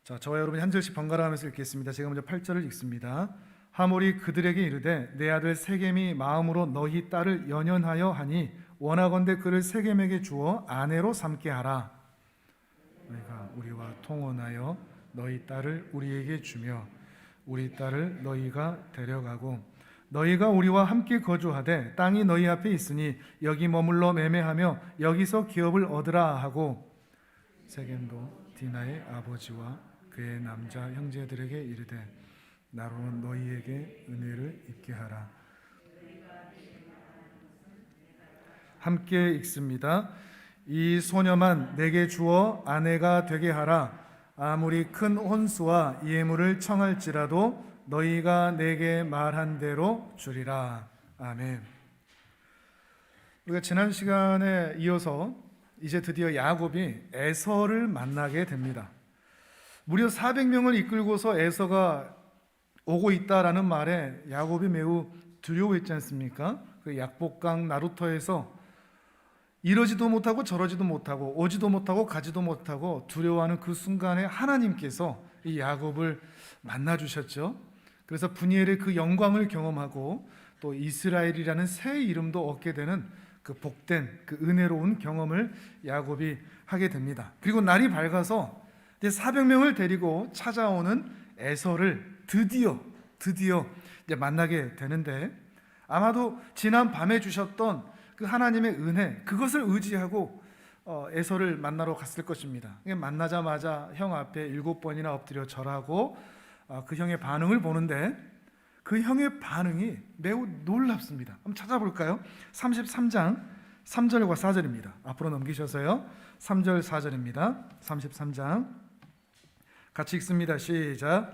자, 저와 여러분이 한 절씩 번갈아 가면서 읽겠습니다. 제가 먼저 8절을 읽습니다. 하몰이 그들에게 이르되 내 아들 세겜이 마음으로 너희 딸을 연연하여 하니 원하건대 그를 세겜에게 주어 아내로 삼게 하라. 너희가 우리와 통혼하여 너희 딸을 우리에게 주며 우리 딸을 너희가 데려가고 너희가 우리와 함께 거주하되 땅이 너희 앞에 있으니 여기 머물러 매매하며 여기서 기업을 얻으라 하고, 세겜도 디나의 아버지와 그의 남자 형제들에게 이르되 나로는 너희에게 은혜를 입게 하라. 함께 읽습니다. 이 소녀만 내게 주어 아내가 되게 하라. 아무리 큰 혼수와 예물을 청할지라도 너희가 내게 말한 대로 주리라. 아멘. 우리가 지난 시간에 이어서 이제 드디어 야곱이 에서를 만나게 됩니다. 무려 400명을 이끌고서 에서가 오고 있다라는 말에 야곱이 매우 두려워했지 않습니까? 그 약복강 나루터에서 이러지도 못하고 저러지도 못하고 오지도 못하고 가지도 못하고 두려워하는 그 순간에 하나님께서 이 야곱을 만나주셨죠. 그래서 브니엘의 그 영광을 경험하고 또 이스라엘이라는 새 이름도 얻게 되는 그 복된 그 은혜로운 경험을 야곱이 하게 됩니다. 그리고 날이 밝아서 이제 400명을 데리고 찾아오는 에서를 드디어 이제 만나게 되는데, 아마도 지난 밤에 주셨던 그 하나님의 은혜, 그것을 의지하고 에서를 만나러 갔을 것입니다. 만나자마자 형 앞에 7번이나 엎드려 절하고 그 형의 반응을 보는데, 그 형의 반응이 매우 놀랍습니다. 한번 찾아볼까요? 33장 3절과 4절입니다. 앞으로 넘기셔서요. 3절 4절입니다. 33장 같이 읽습니다. 시작.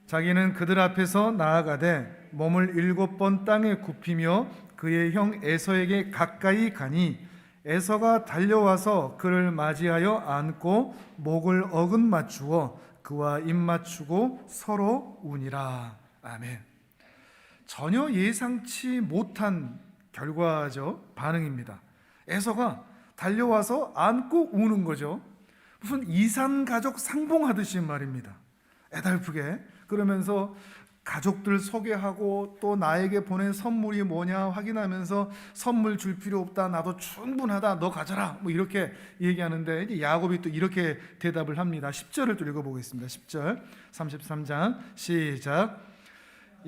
자기는 그들 앞에서 나아가되 몸을 7번 땅에 굽히며 그의 형 에서에게 가까이 가니 에서가 달려와서 그를 맞이하여 안고 목을 어긋맞추어 그와 입맞추고 서로 우니라. 아멘. 전혀 예상치 못한 결과죠. 반응입니다. 에서가 달려와서 안고 우는 거죠. 무슨 이산가족 상봉하듯이 말입니다. 애달프게. 그러면서 가족들 소개하고 또 나에게 보낸 선물이 뭐냐 확인하면서 선물 줄 필요 없다, 나도 충분하다, 너 가져라, 뭐 이렇게 얘기하는데, 이제 야곱이 또 이렇게 대답을 합니다. 10절을 또 읽어보겠습니다. 10절 33장 시작.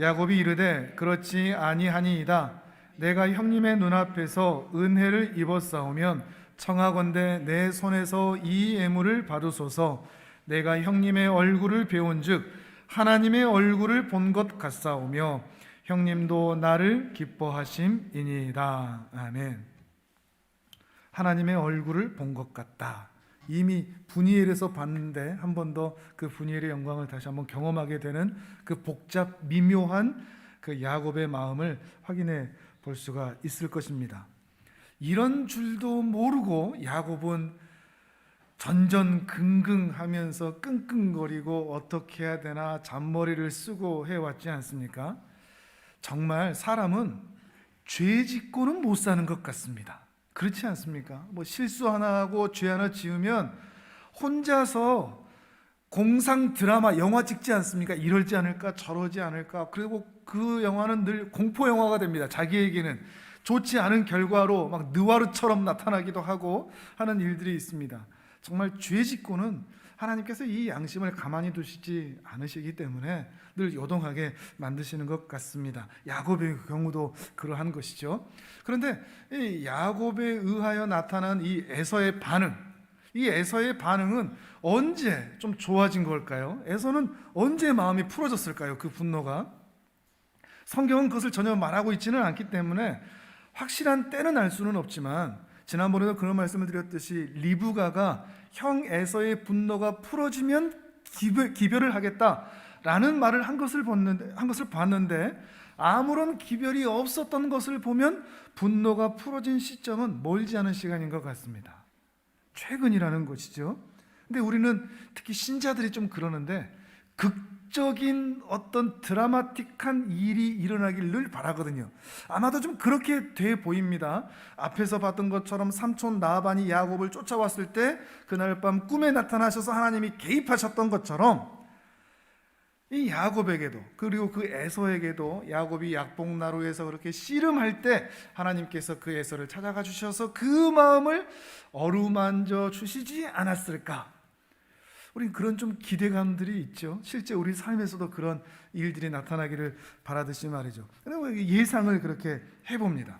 야곱이 이르되 그렇지 아니하니이다. 내가 형님의 눈앞에서 은혜를 입었사오면 청하건대 내 손에서 이 예물을 받으소서. 내가 형님의 얼굴을 배운즉 하나님의 얼굴을 본 것 같사오며 형님도 나를 기뻐하심이니이다. 아멘. 하나님의 얼굴을 본 것 같다. 이미 브니엘에서 봤는데 한 번 더 그 브니엘의 영광을 다시 한번 경험하게 되는 그 복잡 미묘한 그 야곱의 마음을 확인해 볼 수가 있을 것입니다. 이런 줄도 모르고 야곱은 전전긍긍하면서 끙끙거리고 어떻게 해야 되나 잔머리를 쓰고 해왔지 않습니까? 정말 사람은 죄 짓고는 못 사는 것 같습니다. 그렇지 않습니까? 뭐 실수 하나 하고 죄 하나 지으면 혼자서 공상 드라마 영화 찍지 않습니까? 이러지 않을까 저러지 않을까. 그리고 그 영화는 늘 공포 영화가 됩니다. 자기에게는 좋지 않은 결과로 막 느와르처럼 나타나기도 하고 하는 일들이 있습니다. 정말 죄 짓고는 하나님께서 이 양심을 가만히 두시지 않으시기 때문에 늘 요동하게 만드시는 것 같습니다. 야곱의 경우도 그러한 것이죠. 그런데 이 야곱에 의하여 나타난 이 에서의 반응, 이 에서의 반응은 언제 좀 좋아진 걸까요? 에서는 언제 마음이 풀어졌을까요? 그 분노가. 성경은 그것을 전혀 말하고 있지는 않기 때문에 확실한 때는 알 수는 없지만, 지난번에도 그런 말씀을 드렸듯이 리브가가 형 에서의 분노가 풀어지면 기별을 하겠다라는 말을 한 것을 봤는데 아무런 기별이 없었던 것을 보면 분노가 풀어진 시점은 멀지 않은 시간인 것 같습니다. 최근이라는 것이죠. 근데 우리는 특히 신자들이 좀 그러는데 극적인 어떤 드라마틱한 일이 일어나길 늘 바라거든요. 아마도 좀 그렇게 돼 보입니다. 앞에서 봤던 것처럼 삼촌 라반이 야곱을 쫓아왔을 때 그날 밤 꿈에 나타나셔서 하나님이 개입하셨던 것처럼 이 야곱에게도, 그리고 그 에서에게도 야곱이 약복나루에서 그렇게 씨름할 때 하나님께서 그 에서를 찾아가 주셔서 그 마음을 어루만져 주시지 않았을까? 우린 그런 좀 기대감들이 있죠. 실제 우리 삶에서도 그런 일들이 나타나기를 바라듯이 말이죠. 그리고 예상을 그렇게 해봅니다.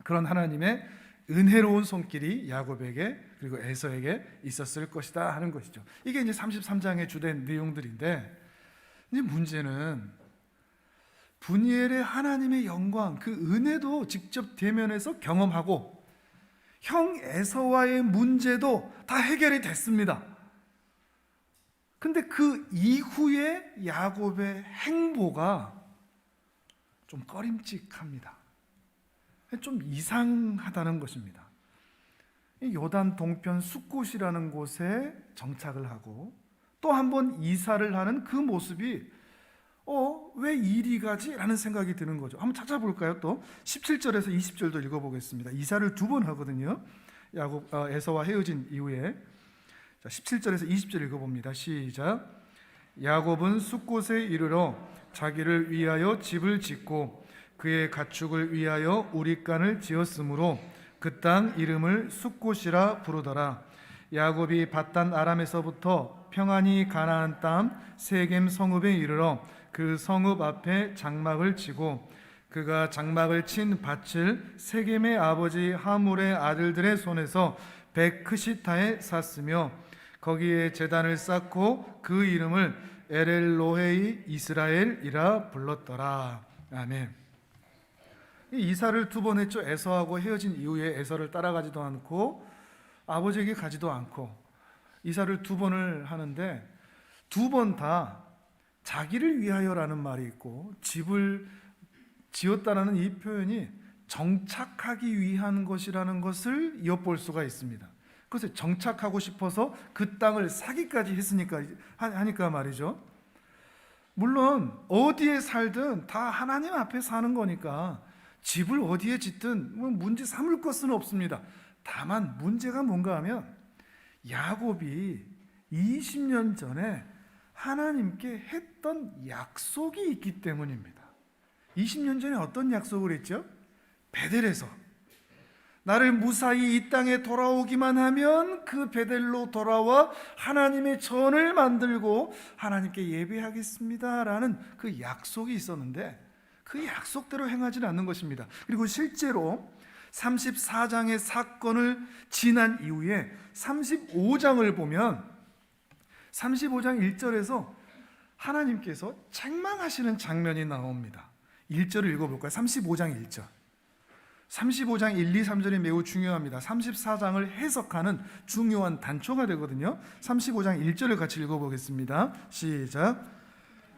그런 하나님의 은혜로운 손길이 야곱에게 그리고 에서에게 있었을 것이다 하는 것이죠. 이게 이제 33장의 주된 내용들인데, 이제 문제는 분이엘의 하나님의 영광, 그 은혜도 직접 대면해서 경험하고 형 에서와의 문제도 다 해결이 됐습니다. 근데 그 이후에 야곱의 행보가 좀 꺼림칙합니다. 좀 이상하다는 것입니다. 요단 동편 숫곳이라는 곳에 정착을 하고 또 한 번 이사를 하는 그 모습이 왜 이리 가지? 라는 생각이 드는 거죠. 한번 찾아볼까요? 또 17절에서 20절도 읽어보겠습니다. 이사를 2번 하거든요. 야곱 에서와 헤어진 이후에. 자, 17절에서 20절 읽어봅니다. 시작. 야곱은 숫곳에 이르러 자기를 위하여 집을 짓고 그의 가축을 위하여 우릿간을 지었으므로 그 땅 이름을 숫곳이라 부르더라. 야곱이 밧단 아람에서부터 평안히 가나안 땅 세겜 성읍에 이르러 그 성읍 앞에 장막을 치고 그가 장막을 친 밭을 세겜의 아버지 하물의 아들들의 손에서 백크시타에 샀으며 거기에 제단을 쌓고 그 이름을 에렐로헤이 이스라엘이라 불렀더라. 아멘. 이사를 2번 했죠. 에서하고 헤어진 이후에 에서를 따라가지도 않고 아버지에게 가지도 않고 이사를 2번을 하는데 2번 다 자기를 위하여라는 말이 있고 집을 지었다라는 이 표현이 정착하기 위한 것이라는 것을 엿볼 수가 있습니다. 그래서 정착하고 싶어서 그 땅을 사기까지 했으니까 하니까 말이죠. 물론 어디에 살든 다 하나님 앞에 사는 거니까 집을 어디에 짓든 문제 삼을 것은 없습니다. 다만 문제가 뭔가 하면 야곱이 20년 전에 하나님께 했던 약속이 있기 때문입니다. 20년 전에 어떤 약속을 했죠? 베델에서 나를 무사히 이 땅에 돌아오기만 하면 그 베델로 돌아와 하나님의 전을 만들고 하나님께 예배하겠습니다 라는 그 약속이 있었는데 그 약속대로 행하지는 않는 것입니다. 그리고 실제로 34장의 사건을 지난 이후에 35장을 보면 35장 1절에서 하나님께서 책망하시는 장면이 나옵니다. 1절을 읽어볼까요? 35장 1절. 35장 1, 2, 3절이 매우 중요합니다. 34장을 해석하는 중요한 단초가 되거든요. 35장 1절을 같이 읽어보겠습니다. 시작.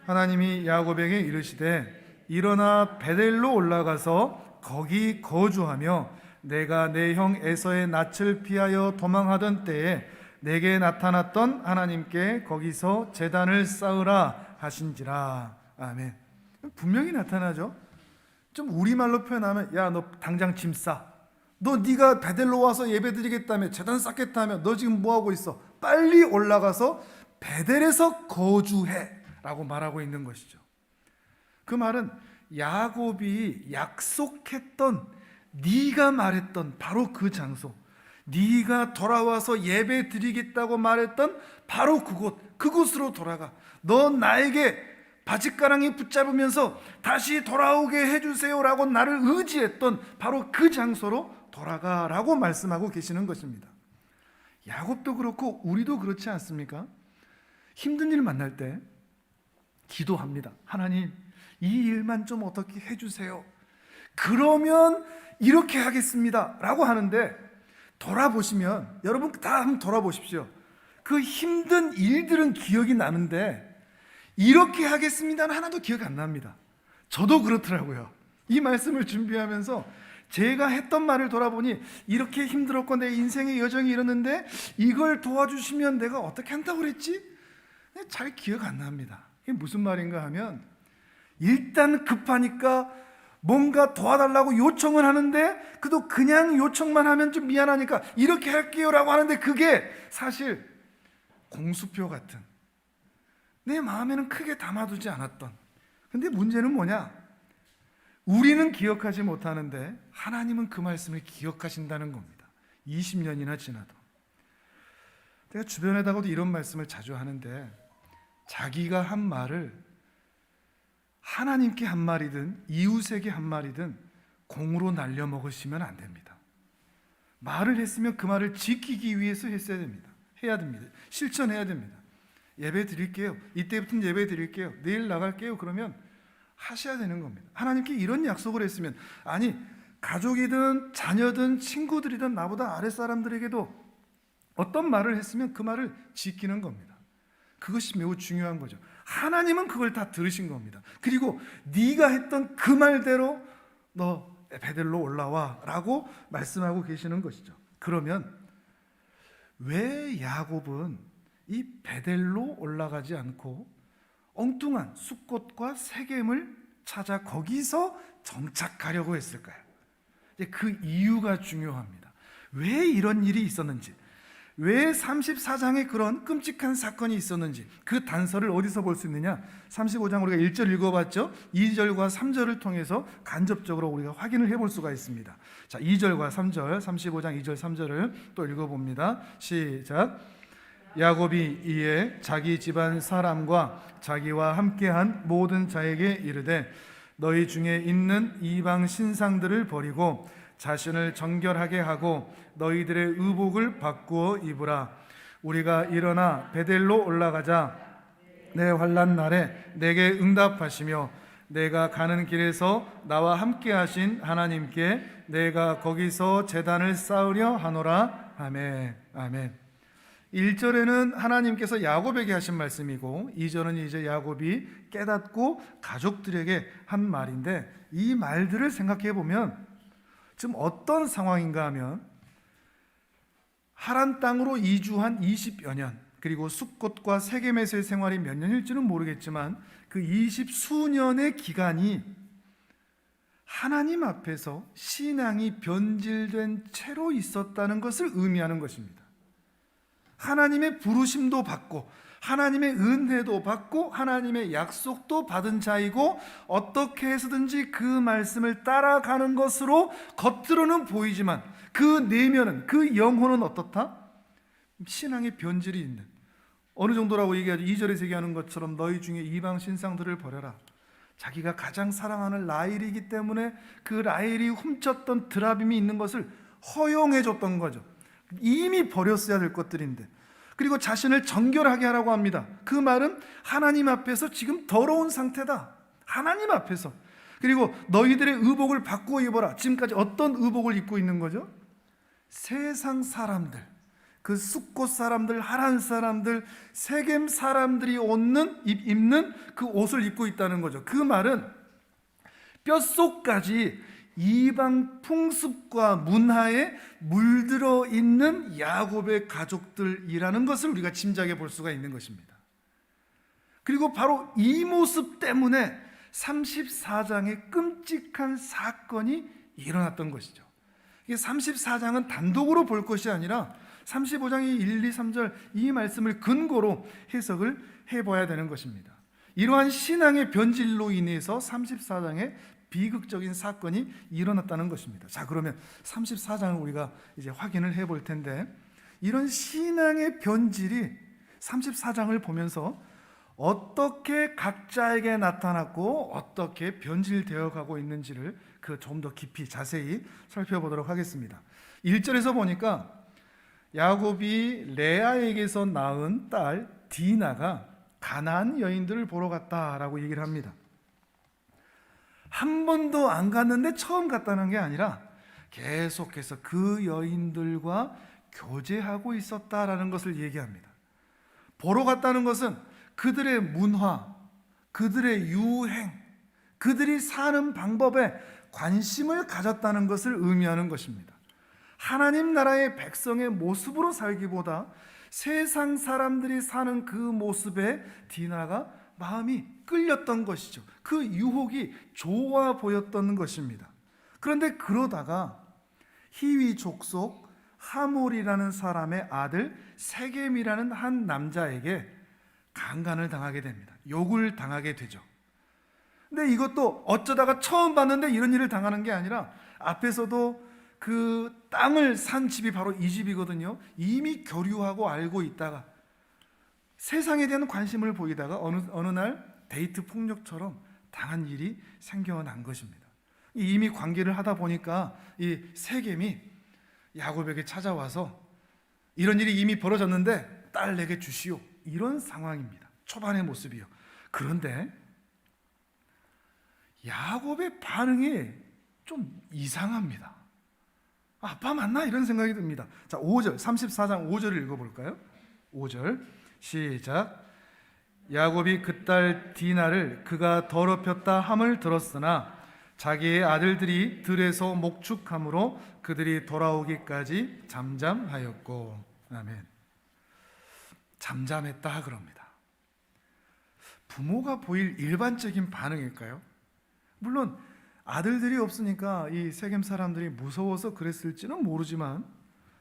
하나님이 야곱에게 이르시되 일어나 베델로 올라가서 거기 거주하며 내가 내 형 에서의 낯을 피하여 도망하던 때에 내게 나타났던 하나님께 거기서 제단을 쌓으라 하신지라. 아멘. 분명히 나타나죠. 좀 우리말로 표현하면 야 너 당장 짐 싸. 너 네가 베델로 와서 예배드리겠다며 제단 쌓겠다며 너 지금 뭐하고 있어? 빨리 올라가서 베델에서 거주해 라고 말하고 있는 것이죠. 그 말은 야곱이 약속했던 네가 말했던 바로 그 장소, 네가 돌아와서 예배 드리겠다고 말했던 바로 그곳으로 돌아가. 너 나에게 바짓가랑이 붙잡으면서 다시 돌아오게 해주세요라고 나를 의지했던 바로 그 장소로 돌아가라고 말씀하고 계시는 것입니다. 야곱도 그렇고 우리도 그렇지 않습니까? 힘든 일 만날 때 기도합니다. 하나님, 이 일만 좀 어떻게 해주세요. 그러면 이렇게 하겠습니다 라고 하는데 돌아보시면 여러분 다 한번 돌아보십시오. 그 힘든 일들은 기억이 나는데 이렇게 하겠습니다는 하나도 기억 안 납니다. 저도 그렇더라고요. 이 말씀을 준비하면서 제가 했던 말을 돌아보니 이렇게 힘들었고 내 인생의 여정이 이랬는데 이걸 도와주시면 내가 어떻게 한다고 그랬지? 잘 기억 안 납니다. 이게 무슨 말인가 하면 일단 급하니까 뭔가 도와달라고 요청을 하는데 그도 그냥 요청만 하면 좀 미안하니까 이렇게 할게요라고 하는데 그게 사실 공수표 같은 내 마음에는 크게 담아두지 않았던, 근데 문제는 뭐냐? 우리는 기억하지 못하는데 하나님은 그 말씀을 기억하신다는 겁니다. 20년이나 지나도. 내가 주변에다가도 이런 말씀을 자주 하는데 자기가 한 말을 하나님께 한 말이든 이웃에게 한 말이든 공으로 날려 먹으시면 안 됩니다. 말을 했으면 그 말을 지키기 위해서 했어야 됩니다. 해야 됩니다. 실천해야 됩니다. 예배 드릴게요. 이때부터는 예배 드릴게요. 내일 나갈게요. 그러면 하셔야 되는 겁니다. 하나님께 이런 약속을 했으면, 아니 가족이든 자녀든 친구들이든 나보다 아랫사람들에게도 어떤 말을 했으면 그 말을 지키는 겁니다. 그것이 매우 중요한 거죠. 하나님은 그걸 다 들으신 겁니다. 그리고 네가 했던 그 말대로 너 베델로 올라와 라고 말씀하고 계시는 것이죠. 그러면 왜 야곱은 이 베델로 올라가지 않고 엉뚱한 숫꽃과 세겜을 찾아 거기서 정착하려고 했을까요? 그 이유가 중요합니다. 왜 이런 일이 있었는지, 왜 34장에 그런 끔찍한 사건이 있었는지 그 단서를 어디서 볼 수 있느냐? 35장 우리가 1절 읽어봤죠? 2절과 3절을 통해서 간접적으로 우리가 확인을 해볼 수가 있습니다. 자, 2절과 3절, 35장 2절 3절을 또 읽어봅니다. 시작. 야곱이 이에 자기 집안 사람과 자기와 함께한 모든 자에게 이르되 너희 중에 있는 이방 신상들을 버리고 자신을 정결하게 하고 너희들의 의복을 바꾸어 입으라. 우리가 일어나 베델로 올라가자. 내 환난 날에 내게 응답하시며 내가 가는 길에서 나와 함께 하신 하나님께 내가 거기서 제단을 쌓으려 하노라. 아멘. 아멘. 1절에는 하나님께서 야곱에게 하신 말씀이고 2절은 이제 야곱이 깨닫고 가족들에게 한 말인데, 이 말들을 생각해 보면 지금 어떤 상황인가 하면 하란 땅으로 이주한 20여 년, 그리고 숫꽃과 세겜에서의 생활이 몇 년일지는 모르겠지만 그 20수년의 기간이 하나님 앞에서 신앙이 변질된 채로 있었다는 것을 의미하는 것입니다. 하나님의 부르심도 받고 하나님의 은혜도 받고 하나님의 약속도 받은 자이고 어떻게 해서든지 그 말씀을 따라가는 것으로 겉으로는 보이지만 그 내면은, 그 영혼은 어떻다? 신앙의 변질이 있는, 어느 정도라고 얘기하죠. 2절에서 얘기하는 것처럼 너희 중에 이방 신상들을 버려라. 자기가 가장 사랑하는 라헬이기 때문에 그 라헬이 훔쳤던 드라빔이 있는 것을 허용해 줬던 거죠. 이미 버렸어야 될 것들인데, 그리고 자신을 정결하게 하라고 합니다. 그 말은 하나님 앞에서 지금 더러운 상태다. 하나님 앞에서. 그리고 너희들의 의복을 바꾸어 입어라. 지금까지 어떤 의복을 입고 있는 거죠? 세상 사람들, 그 숫꽃 사람들, 하란 사람들, 세겜 사람들이 입는 그 옷을 입고 있다는 거죠. 그 말은 뼛속까지 이방 풍습과 문화에 물들어 있는 야곱의 가족들이라는 것을 우리가 짐작해 볼 수가 있는 것입니다. 그리고 바로 이 모습 때문에 34장의 끔찍한 사건이 일어났던 것이죠. 이게 34장은 단독으로 볼 것이 아니라 35장의 1, 2, 3절 이 말씀을 근거로 해석을 해봐야 되는 것입니다. 이러한 신앙의 변질로 인해서 34장에 비극적인 사건이 일어났다는 것입니다. 자, 그러면 34장을 우리가 이제 확인을 해볼 텐데, 이런 신앙의 변질이 34장을 보면서 어떻게 각자에게 나타났고 어떻게 변질되어 가고 있는지를 좀 더 깊이 자세히 살펴보도록 하겠습니다. 1절에서 보니까 야곱이 레아에게서 낳은 딸 디나가 가나안 여인들을 보러 갔다라고 얘기를 합니다. 한 번도 안 갔는데 처음 갔다는 게 아니라 계속해서 그 여인들과 교제하고 있었다라는 것을 얘기합니다. 보러 갔다는 것은 그들의 문화, 그들의 유행, 그들이 사는 방법에 관심을 가졌다는 것을 의미하는 것입니다. 하나님 나라의 백성의 모습으로 살기보다 세상 사람들이 사는 그 모습에 디나가 마음이 끌렸던 것이죠. 그 유혹이 좋아 보였던 것입니다. 그런데 그러다가 히위 족속 하몰이라는 사람의 아들 세겜이라는 한 남자에게 강간을 당하게 됩니다. 욕을 당하게 되죠. 근데 이것도 어쩌다가 처음 봤는데 이런 일을 당하는 게 아니라 앞에서도 그 땅을 산 집이 바로 이 집이거든요. 이미 교류하고 알고 있다가 세상에 대한 관심을 보이다가 어느 날 데이트 폭력처럼 당한 일이 생겨난 것입니다. 이미 관계를 하다 보니까 이 세겜이 야곱에게 찾아와서 이런 일이 이미 벌어졌는데 딸 내게 주시오, 이런 상황입니다. 초반의 모습이요. 그런데 야곱의 반응이 좀 이상합니다. 아빠 맞나? 이런 생각이 듭니다. 자, 5절, 34장 5절을 읽어볼까요? 5절 시작. 야곱이 그 딸 디나를 그가 더럽혔다 함을 들었으나 자기의 아들들이 들에서 목축함으로 그들이 돌아오기까지 잠잠하였고. 아멘. 잠잠했다 그럽니다. 부모가 보일 일반적인 반응일까요? 물론 아들들이 없으니까 이 세겜 사람들이 무서워서 그랬을지는 모르지만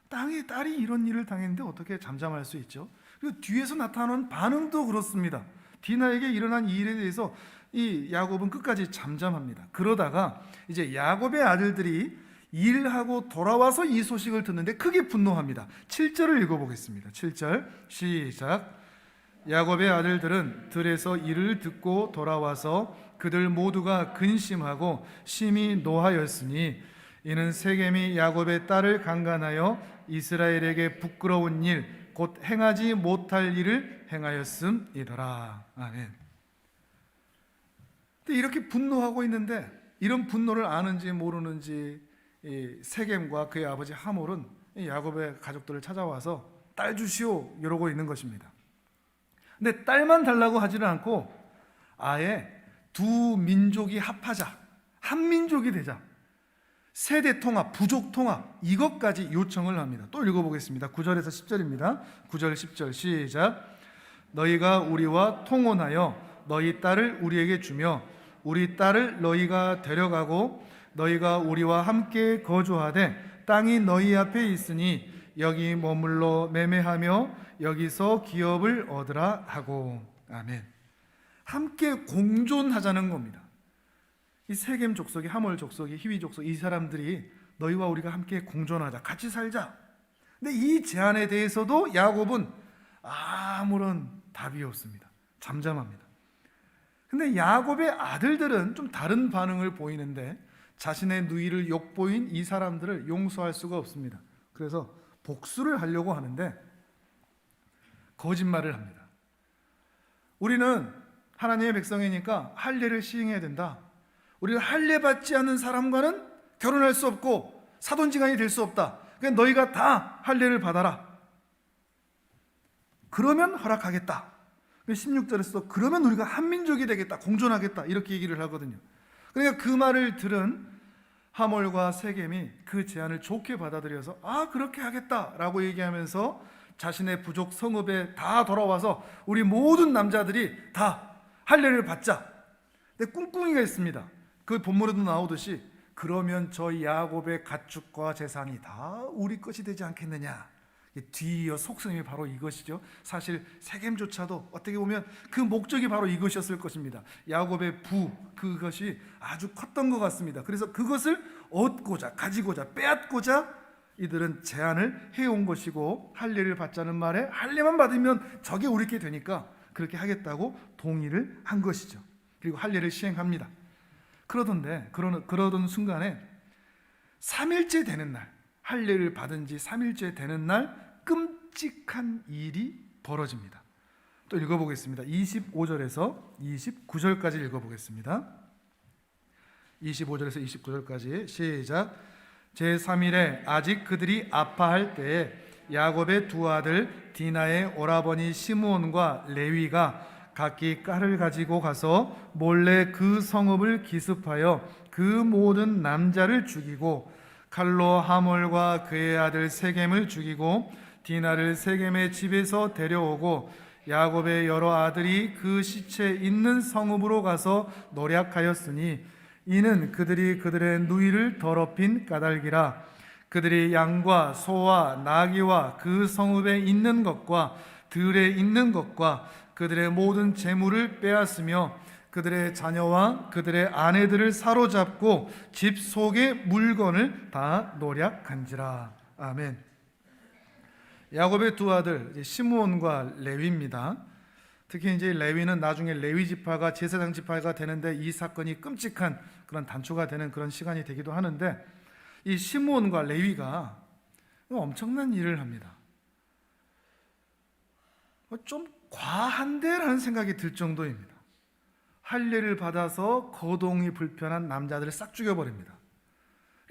땅의 딸이 이런 일을 당했는데 어떻게 잠잠할 수 있죠? 그리고 뒤에서 나타나는 반응도 그렇습니다. 디나에게 일어난 이 일에 대해서 이 야곱은 끝까지 잠잠합니다. 그러다가 이제 야곱의 아들들이 일하고 돌아와서 이 소식을 듣는데 크게 분노합니다. 7절을 읽어보겠습니다. 7절 시작. 야곱의 아들들은 들에서 이를 듣고 돌아와서 그들 모두가 근심하고 심히 노하였으니 이는 세겜이 야곱의 딸을 강간하여 이스라엘에게 부끄러운 일 곧 행하지 못할 일을 행하였음이더라. 아멘. 이렇게 분노하고 있는데 이런 분노를 아는지 모르는지 이 세겜과 그의 아버지 하몰은 야곱의 가족들을 찾아와서 딸 주시오 이러고 있는 것입니다. 근데 딸만 달라고 하지는 않고 아예 두 민족이 합하자, 한 민족이 되자, 세대 통합, 부족 통합, 이것까지 요청을 합니다. 또 읽어보겠습니다. 9절에서 10절입니다. 9절 10절 시작. 너희가 우리와 통혼하여 너희 딸을 우리에게 주며 우리 딸을 너희가 데려가고 너희가 우리와 함께 거주하되 땅이 너희 앞에 있으니 여기 머물러 매매하며 여기서 기업을 얻으라 하고. 아멘. 함께 공존하자는 겁니다. 이 세겜 족속이, 하몰 족속이, 히위 족속, 이 사람들이 너희와 우리가 함께 공존하자, 같이 살자. 근데 이 제안에 대해서도 야곱은 아무런 답이 없습니다. 잠잠합니다. 근데 야곱의 아들들은 좀 다른 반응을 보이는데 자신의 누이를 욕보인 이 사람들을 용서할 수가 없습니다. 그래서 복수를 하려고 하는데 거짓말을 합니다. 우리는 하나님의 백성이니까 할례를 시행해야 된다. 우리는 할례 받지 않는 사람과는 결혼할 수 없고 사돈지간이 될 수 없다. 그러니까 너희가 다 할례를 받아라. 그러면 허락하겠다. 16절에서 그러면 우리가 한민족이 되겠다, 공존하겠다, 이렇게 얘기를 하거든요. 그러니까 그 말을 들은 하몰과 세겜이 그 제안을 좋게 받아들여서 그렇게 하겠다라고 얘기하면서 자신의 부족 성읍에 다 돌아와서 우리 모든 남자들이 다 할례를 받자. 근데 꿍꿍이가 있습니다. 그 본문에도 나오듯이 그러면 저 야곱의 가축과 재산이 다 우리 것이 되지 않겠느냐. 뒤이어 속성이 바로 이것이죠. 사실 세겜조차도 어떻게 보면 그 목적이 바로 이것이었을 것입니다. 야곱의 부, 그것이 아주 컸던 것 같습니다. 그래서 그것을 얻고자, 가지고자, 빼앗고자 이들은 제안을 해온 것이고, 할례를 받자는 말에 할례만 받으면 저게 우리께 되니까 그렇게 하겠다고 동의를 한 것이죠. 그리고 할례를 시행합니다. 그러던 순간에 3일째 되는 날, 할례를 받은 지 3일째 되는 날 끔찍한 일이 벌어집니다. 또 읽어보겠습니다. 25절에서 29절까지 읽어보겠습니다. 25절에서 29절까지 시작. 제3일에 아직 그들이 아파할 때에 야곱의 두 아들 디나의 오라버니 시므온과 레위가 각기 깔을 가지고 가서 몰래 그 성읍을 기습하여 그 모든 남자를 죽이고 칼로 하몰과 그의 아들 세겜을 죽이고 디나를 세겜의 집에서 데려오고 야곱의 여러 아들이 그 시체 있는 성읍으로 가서 노략하였으니 이는 그들이 그들의 누이를 더럽힌 까닭이라. 그들이 양과 소와 나귀와 그 성읍에 있는 것과 들에 있는 것과 그들의 모든 재물을 빼앗으며 그들의 자녀와 그들의 아내들을 사로잡고 집 속의 물건을 다 노략한지라. 아멘. 야곱의 두 아들 시므온과 레위입니다. 특히 이제 레위는 나중에 레위 지파가 제사장 지파가 되는데 이 사건이 끔찍한 그런 단초가 되는 그런 시간이 되기도 하는데, 이 시므온과 레위가 엄청난 일을 합니다. 좀 과한데라는 생각이 들 정도입니다. 할례를 받아서 거동이 불편한 남자들을 싹 죽여버립니다.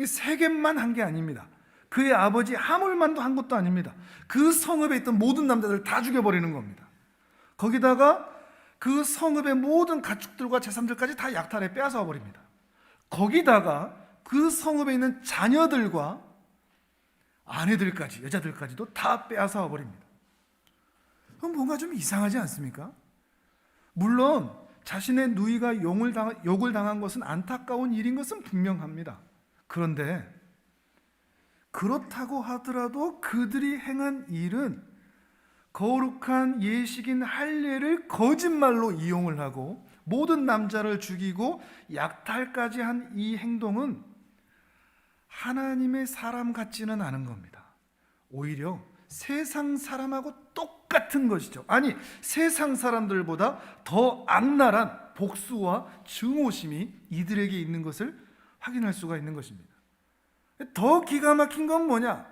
세겜만 한 게 아닙니다. 그의 아버지 하몰만도 한 것도 아닙니다. 그 성읍에 있던 모든 남자들을 다 죽여버리는 겁니다. 거기다가 그 성읍의 모든 가축들과 재산들까지 다 약탈해 빼앗아 버립니다. 거기다가 그 성읍에 있는 자녀들과 아내들까지, 여자들까지도 다 빼앗아 버립니다. 그럼 뭔가 좀 이상하지 않습니까? 물론 자신의 누이가 욕을 당한 것은 안타까운 일인 것은 분명합니다. 그런데 그렇다고 하더라도 그들이 행한 일은 거룩한 예식인 할례를 거짓말로 이용을 하고 모든 남자를 죽이고 약탈까지 한 이 행동은 하나님의 사람 같지는 않은 겁니다. 오히려 세상 사람하고 똑같은 것이죠. 아니, 세상 사람들보다 더 악랄한 복수와 증오심이 이들에게 있는 것을 확인할 수가 있는 것입니다. 더 기가 막힌 건 뭐냐?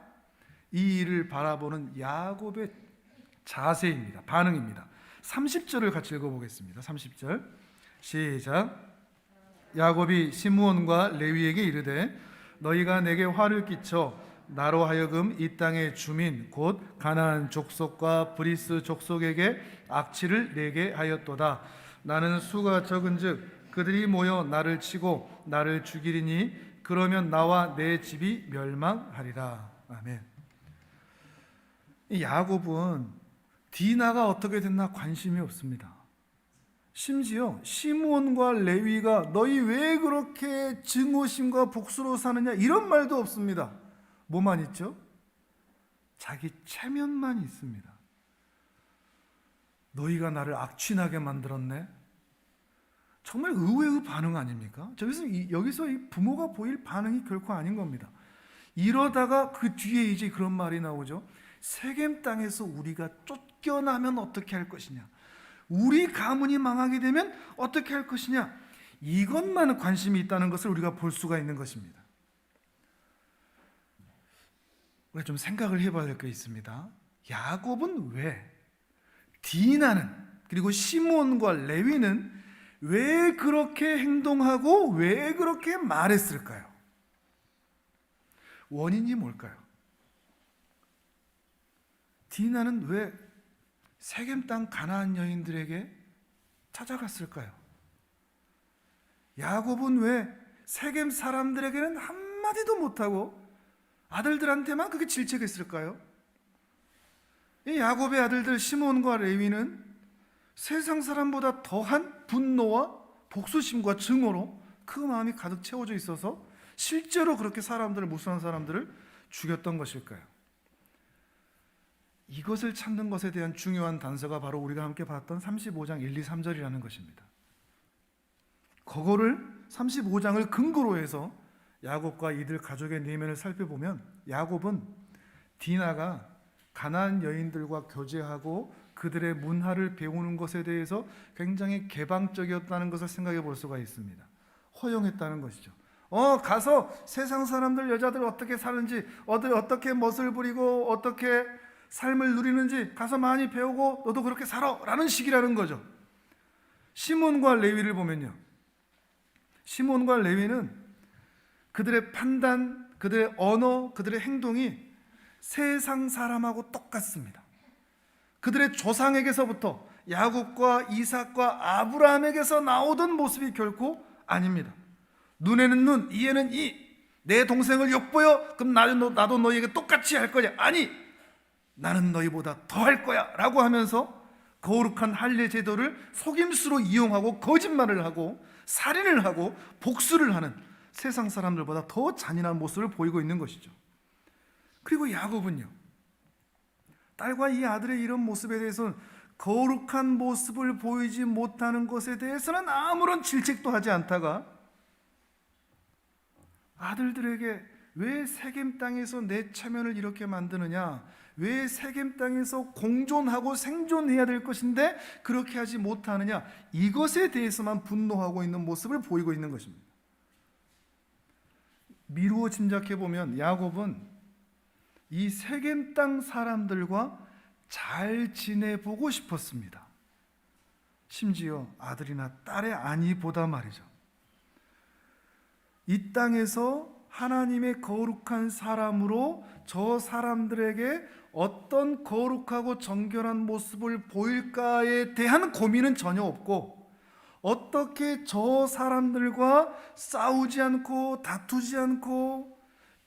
이 일을 바라보는 야곱의 자세입니다. 반응입니다. 30절을 같이 읽어보겠습니다. 30절 시작. 야곱이 시므온과 레위에게 이르되 너희가 내게 화를 끼쳐 나로 하여금 이 땅의 주민 곧 가나안 족속과 브리스 족속에게 악취를 내게 하였도다. 나는 수가 적은즉 그들이 모여 나를 치고 나를 죽이리니 그러면 나와 내 집이 멸망하리라. 아멘. 이 야곱은 디나가 어떻게 됐나 관심이 없습니다. 심지어 시므온과 레위가 너희 왜 그렇게 증오심과 복수로 사느냐 이런 말도 없습니다. 뭐만 있죠? 자기 체면만 있습니다. 너희가 나를 악취나게 만들었네. 정말 의외의 반응 아닙니까? 여기서 이 부모가 보일 반응이 결코 아닌 겁니다. 이러다가 그 뒤에 이제 그런 말이 나오죠. 세겜 땅에서 우리가 쫓겨나면 어떻게 할 것이냐, 우리 가문이 망하게 되면 어떻게 할 것이냐, 이것만 관심이 있다는 것을 우리가 볼 수가 있는 것입니다. 우리가 좀 생각을 해봐야 될 게 있습니다. 야곱은 왜, 디나는, 그리고 시므온과 레위는 왜 그렇게 행동하고 왜 그렇게 말했을까요? 원인이 뭘까요? 디나는 왜 세겜 땅 가나안 여인들에게 찾아갔을까요? 야곱은 왜 세겜 사람들에게는 한마디도 못하고 아들들한테만 그게 질책했을까요? 이 야곱의 아들들 시몬과 레위는 세상 사람보다 더한 분노와 복수심과 증오로 그 마음이 가득 채워져 있어서 실제로 그렇게 무수한 사람들을 죽였던 것일까요? 이것을 찾는 것에 대한 중요한 단서가 바로 우리가 함께 봤던 35장 1, 2, 3절이라는 것입니다. 그거를 35장을 근거로 해서 야곱과 이들 가족의 내면을 살펴보면 야곱은 디나가 가나안 여인들과 교제하고 그들의 문화를 배우는 것에 대해서 굉장히 개방적이었다는 것을 생각해 볼 수가 있습니다. 허용했다는 것이죠. 가서 세상 사람들 여자들 어떻게 사는지, 어떻게 멋을 부리고 어떻게 삶을 누리는지 가서 많이 배우고 너도 그렇게 살아 라는 식이라는 거죠. 시몬과 레위를 보면요, 시몬과 레위는 그들의 판단, 그들의 언어, 그들의 행동이 세상 사람하고 똑같습니다. 그들의 조상에게서부터 야곱과 이삭과 아브라함에게서 나오던 모습이 결코 아닙니다. 눈에는 눈, 이에는 이, 내 동생을 욕보여? 그럼 나도 너희에게 똑같이 할 거냐? 아니, 나는 너희보다 더 할 거야 라고 하면서 거룩한 할례 제도를 속임수로 이용하고 거짓말을 하고 살인을 하고 복수를 하는 세상 사람들보다 더 잔인한 모습을 보이고 있는 것이죠. 그리고 야곱은요, 딸과 이 아들의 이런 모습에 대해서는 거룩한 모습을 보이지 못하는 것에 대해서는 아무런 질책도 하지 않다가 아들들에게 왜 세겜 땅에서 내 체면을 이렇게 만드느냐, 왜 세겜 땅에서 공존하고 생존해야 될 것인데 그렇게 하지 못하느냐, 이것에 대해서만 분노하고 있는 모습을 보이고 있는 것입니다. 미루어 짐작해 보면 야곱은 이 세겜 땅 사람들과 잘 지내보고 싶었습니다. 심지어 아들이나 딸의 아니보다 말이죠. 이 땅에서 하나님의 거룩한 사람으로 저 사람들에게 어떤 거룩하고 정결한 모습을 보일까에 대한 고민은 전혀 없고, 어떻게 저 사람들과 싸우지 않고 다투지 않고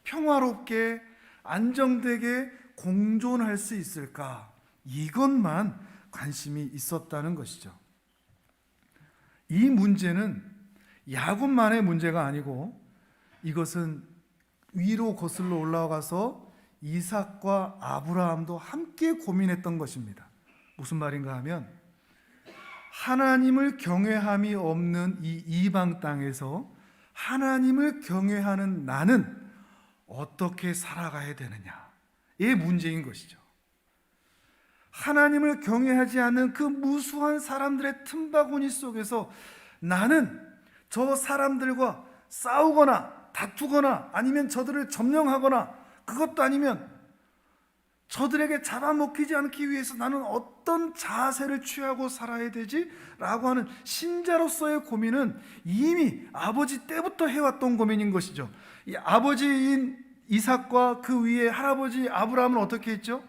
평화롭게 안정되게 공존할 수 있을까, 이것만 관심이 있었다는 것이죠. 이 문제는 야곱만의 문제가 아니고 이것은 위로 거슬러 올라가서 이삭과 아브라함도 함께 고민했던 것입니다. 무슨 말인가 하면, 하나님을 경외함이 없는 이 이방 땅에서 하나님을 경외하는 나는 어떻게 살아가야 되느냐의 문제인 것이죠. 하나님을 경외하지 않는 그 무수한 사람들의 틈바구니 속에서 나는 저 사람들과 싸우거나 다투거나 아니면 저들을 점령하거나, 그것도 아니면 저들에게 잡아먹히지 않기 위해서 나는 어떤 자세를 취하고 살아야 되지? 라고 하는 신자로서의 고민은 이미 아버지 때부터 해왔던 고민인 것이죠. 이 아버지인 이삭과 그 위에 할아버지 아브라함은 어떻게 했죠?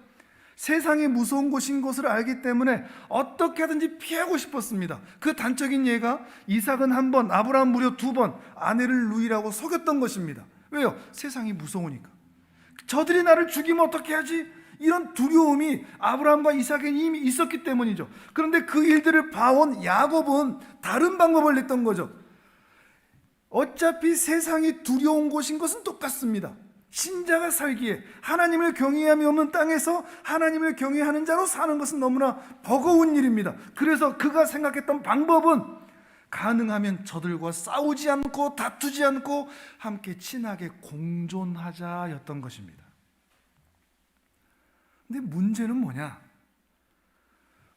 세상이 무서운 곳인 것을 알기 때문에 어떻게 하든지 피하고 싶었습니다. 그 단적인 예가 이삭은 한 번, 아브라함 무려 2번 아내를 누이라고 속였던 것입니다. 왜요? 세상이 무서우니까. 저들이 나를 죽이면 어떻게 하지? 이런 두려움이 아브라함과 이삭에게 이미 있었기 때문이죠. 그런데 그 일들을 봐온 야곱은 다른 방법을 냈던 거죠. 어차피 세상이 두려운 곳인 것은 똑같습니다. 신자가 살기에 하나님을 경외함이 없는 땅에서 하나님을 경외하는 자로 사는 것은 너무나 버거운 일입니다. 그래서 그가 생각했던 방법은 가능하면 저들과 싸우지 않고 다투지 않고 함께 친하게 공존하자였던 것입니다. 근데 문제는 뭐냐?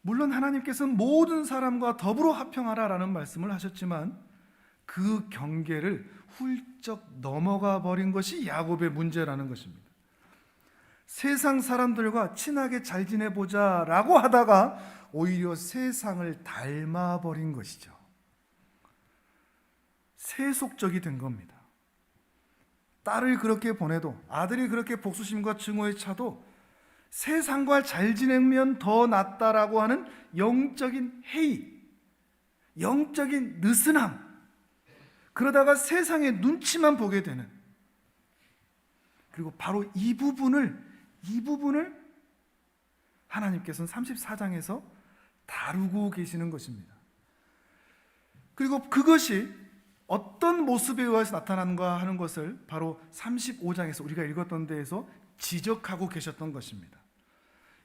물론 하나님께서는 모든 사람과 더불어 화평하라라는 말씀을 하셨지만 그 경계를 훌쩍 넘어가 버린 것이 야곱의 문제라는 것입니다. 세상 사람들과 친하게 잘 지내보자 라고 하다가 오히려 세상을 닮아버린 것이죠. 세속적이 된 겁니다. 딸을 그렇게 보내도, 아들이 그렇게 복수심과 증오에 차도 세상과 잘 지내면 더 낫다라고 하는 영적인 해이, 영적인 느슨함, 그러다가 세상의 눈치만 보게 되는, 그리고 바로 이 부분을 하나님께서는 34장에서 다루고 계시는 것입니다. 그리고 그것이 어떤 모습에 의해서 나타나는가 하는 것을 바로 35장에서 우리가 읽었던 데에서 지적하고 계셨던 것입니다.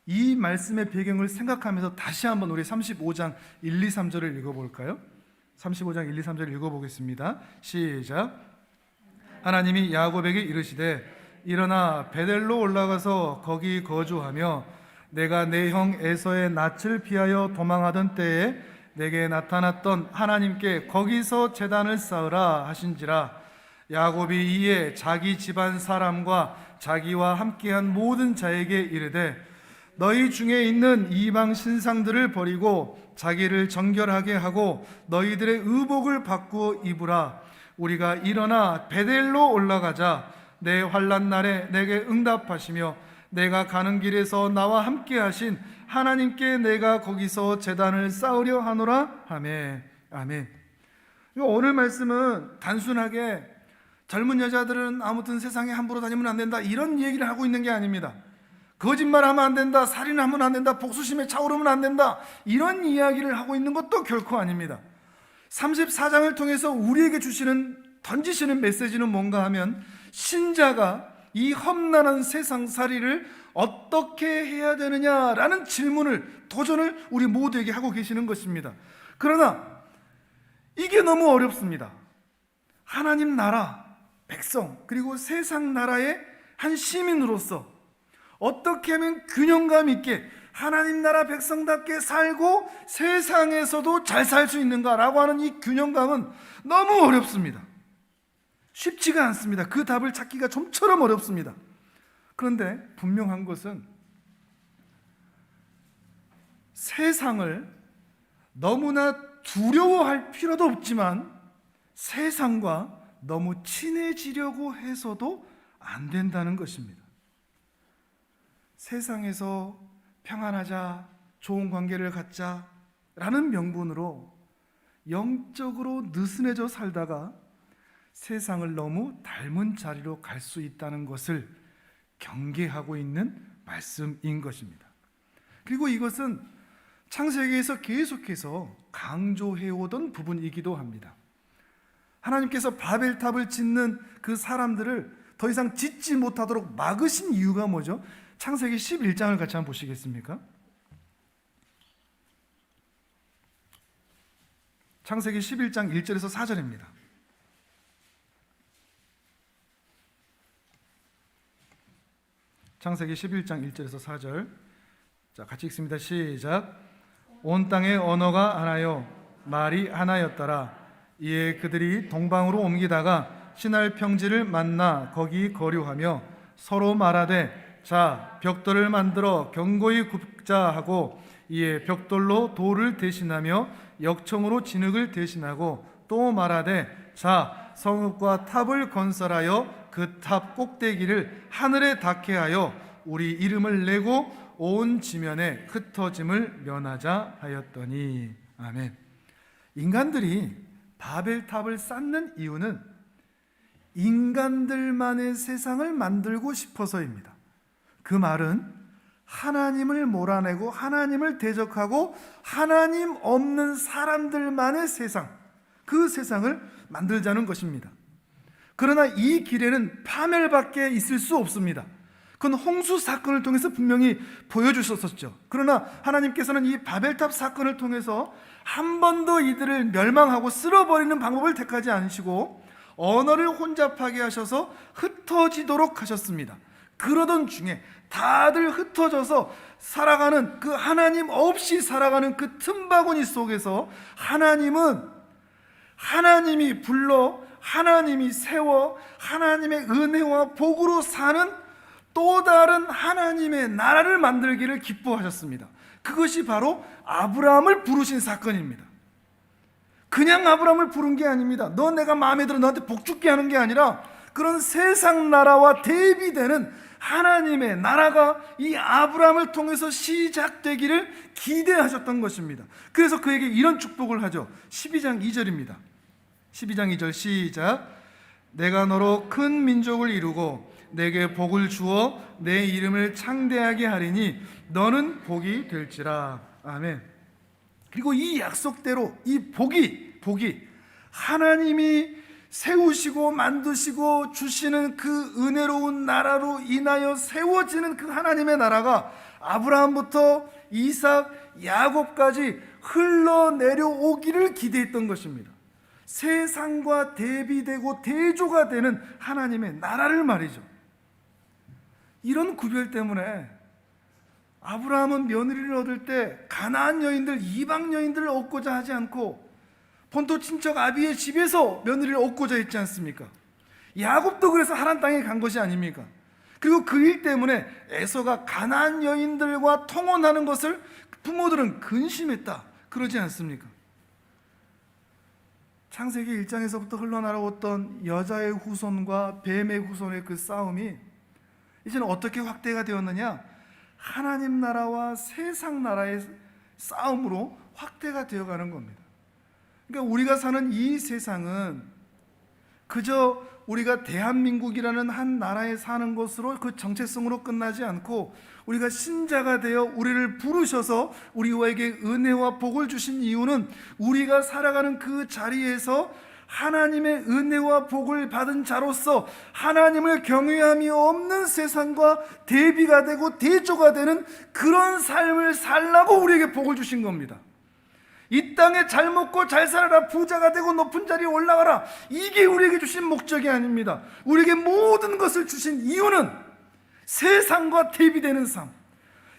이 말씀의 배경을 생각하면서 다시 한번 우리 35장 1, 2, 3절을 읽어볼까요? 35장 1, 2, 3절 읽어보겠습니다. 시작. 하나님이 야곱에게 이르시되 일어나 베델로 올라가서 거기 거주하며 내가 내 형 에서의 낯을 피하여 도망하던 때에 내게 나타났던 하나님께 거기서 제단을 쌓으라 하신지라. 야곱이 이에 자기 집안 사람과 자기와 함께한 모든 자에게 이르되 너희 중에 있는 이방 신상들을 버리고 자기를 정결하게 하고 너희들의 의복을 바꾸어 입으라. 우리가 일어나 베델로 올라가자. 내 환난 날에 내게 응답하시며 내가 가는 길에서 나와 함께 하신 하나님께 내가 거기서 제단을 쌓으려 하노라 하매. 아멘. 오늘 말씀은 단순하게 젊은 여자들은 아무튼 세상에 함부로 다니면 안 된다, 이런 얘기를 하고 있는 게 아닙니다. 거짓말하면 안 된다, 살인하면 안 된다, 복수심에 차오르면 안 된다, 이런 이야기를 하고 있는 것도 결코 아닙니다. 34장을 통해서 우리에게 던지시는 메시지는 뭔가 하면, 신자가 이 험난한 세상살이를 어떻게 해야 되느냐라는 도전을 우리 모두에게 하고 계시는 것입니다. 그러나 이게 너무 어렵습니다. 하나님 나라, 백성, 그리고 세상 나라의 한 시민으로서 어떻게 하면 균형감 있게 하나님 나라 백성답게 살고 세상에서도 잘 살 수 있는가라고 하는 이 균형감은 너무 어렵습니다. 쉽지가 않습니다. 그 답을 찾기가 좀처럼 어렵습니다. 그런데 분명한 것은, 세상을 너무나 두려워할 필요도 없지만 세상과 너무 친해지려고 해서도 안 된다는 것입니다. 세상에서 평안하자, 좋은 관계를 갖자 라는 명분으로 영적으로 느슨해져 살다가 세상을 너무 닮은 자리로 갈 수 있다는 것을 경계하고 있는 말씀인 것입니다. 그리고 이것은 창세기에서 계속해서 강조해오던 부분이기도 합니다. 하나님께서 바벨탑을 짓는 그 사람들을 더 이상 짓지 못하도록 막으신 이유가 뭐죠? 창세기 11장을 같이 한번 보시겠습니까? 창세기 11장 1절에서 4절입니다. 창세기 11장 1절에서 4절, 자, 같이 읽습니다. 시작. 온 땅의 언어가 하나요 말이 하나였더라. 이에 그들이 동방으로 옮기다가 시날 평지를 만나 거기 거류하며 서로 말하되, 자, 벽돌을 만들어 견고히 굽자 하고, 이에 벽돌로 돌을 대신하며 역청으로 진흙을 대신하고, 또 말하되, 자, 성읍과 탑을 건설하여 그 탑 꼭대기를 하늘에 닿게 하여 우리 이름을 내고 온 지면에 흩어짐을 면하자 하였더니. 아멘. 인간들이 바벨탑을 쌓는 이유는 인간들만의 세상을 만들고 싶어서입니다. 그 말은 하나님을 몰아내고 하나님을 대적하고 하나님 없는 사람들만의 세상, 그 세상을 만들자는 것입니다. 그러나 이 길에는 파멸밖에 있을 수 없습니다. 그건 홍수 사건을 통해서 분명히 보여주셨었죠. 그러나 하나님께서는 이 바벨탑 사건을 통해서 한 번도 이들을 멸망하고 쓸어버리는 방법을 택하지 않으시고 언어를 혼잡하게 하셔서 흩어지도록 하셨습니다. 그러던 중에 다들 흩어져서 살아가는, 그 하나님 없이 살아가는 그 틈바구니 속에서 하나님이 불러, 하나님이 세워, 하나님의 은혜와 복으로 사는 또 다른 하나님의 나라를 만들기를 기뻐하셨습니다. 그것이 바로 아브라함을 부르신 사건입니다. 그냥 아브라함을 부른 게 아닙니다. 너 내가 마음에 들어 너한테 복 줄게 하는 게 아니라, 그런 세상 나라와 대비되는 하나님의 나라가 이 아브라함을 통해서 시작되기를 기대하셨던 것입니다. 그래서 그에게 이런 축복을 하죠. 12장 2절입니다. 12장 2절 시작. 내가 너로 큰 민족을 이루고 내게 복을 주어 내 이름을 창대하게 하리니 너는 복이 될지라. 아멘. 그리고 이 약속대로 이 복이 하나님이 세우시고 만드시고 주시는 그 은혜로운 나라로 인하여 세워지는 그 하나님의 나라가 아브라함부터 이삭, 야곱까지 흘러내려오기를 기대했던 것입니다. 세상과 대비되고 대조가 되는 하나님의 나라를 말이죠. 이런 구별 때문에 아브라함은 며느리를 얻을 때 가나안 여인들, 이방 여인들을 얻고자 하지 않고 본토 친척 아비의 집에서 며느리를 얻고자 했지 않습니까? 야곱도 그래서 하란 땅에 간 것이 아닙니까? 그리고 그 일 때문에 에서가 가나안 여인들과 통혼하는 것을 부모들은 근심했다, 그러지 않습니까? 창세기 1장에서부터 흘러나오던 여자의 후손과 뱀의 후손의 그 싸움이 이제는 어떻게 확대가 되었느냐? 하나님 나라와 세상 나라의 싸움으로 확대가 되어가는 겁니다. 그러니까 우리가 사는 이 세상은 그저 우리가 대한민국이라는 한 나라에 사는 것으로 그 정체성으로 끝나지 않고 우리가 신자가 되어 우리를 부르셔서 우리에게 은혜와 복을 주신 이유는 우리가 살아가는 그 자리에서 하나님의 은혜와 복을 받은 자로서 하나님을 경외함이 없는 세상과 대비가 되고 대조가 되는 그런 삶을 살라고 우리에게 복을 주신 겁니다. 이 땅에 잘 먹고 잘 살아라, 부자가 되고 높은 자리에 올라가라, 이게 우리에게 주신 목적이 아닙니다. 우리에게 모든 것을 주신 이유는 세상과 대비되는 삶,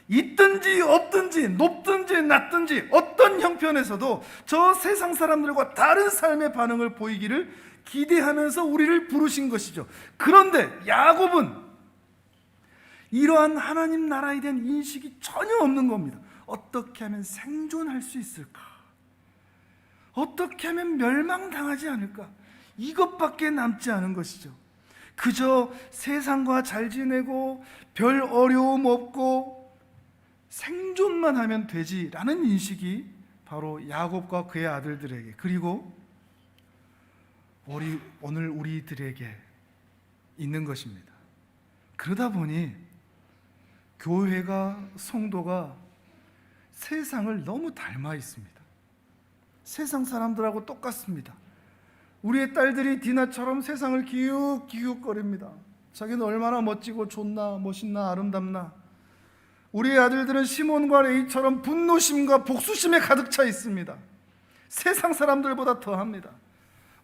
있든지 없든지 높든지 낮든지 어떤 형편에서도 저 세상 사람들과 다른 삶의 반응을 보이기를 기대하면서 우리를 부르신 것이죠. 그런데 야곱은 이러한 하나님 나라에 대한 인식이 전혀 없는 겁니다. 어떻게 하면 생존할 수 있을까? 어떻게 하면 멸망당하지 않을까? 이것밖에 남지 않은 것이죠. 그저 세상과 잘 지내고 별 어려움 없고 생존만 하면 되지라는 인식이 바로 야곱과 그의 아들들에게, 그리고 오늘 우리들에게 있는 것입니다. 그러다 보니 교회가, 성도가 세상을 너무 닮아 있습니다. 세상 사람들하고 똑같습니다. 우리의 딸들이 디나처럼 세상을 기웃기웃거립니다. 자기는 얼마나 멋지고 좋나, 멋있나, 아름답나. 우리의 아들들은 시몬과 레이처럼 분노심과 복수심에 가득 차 있습니다. 세상 사람들보다 더합니다.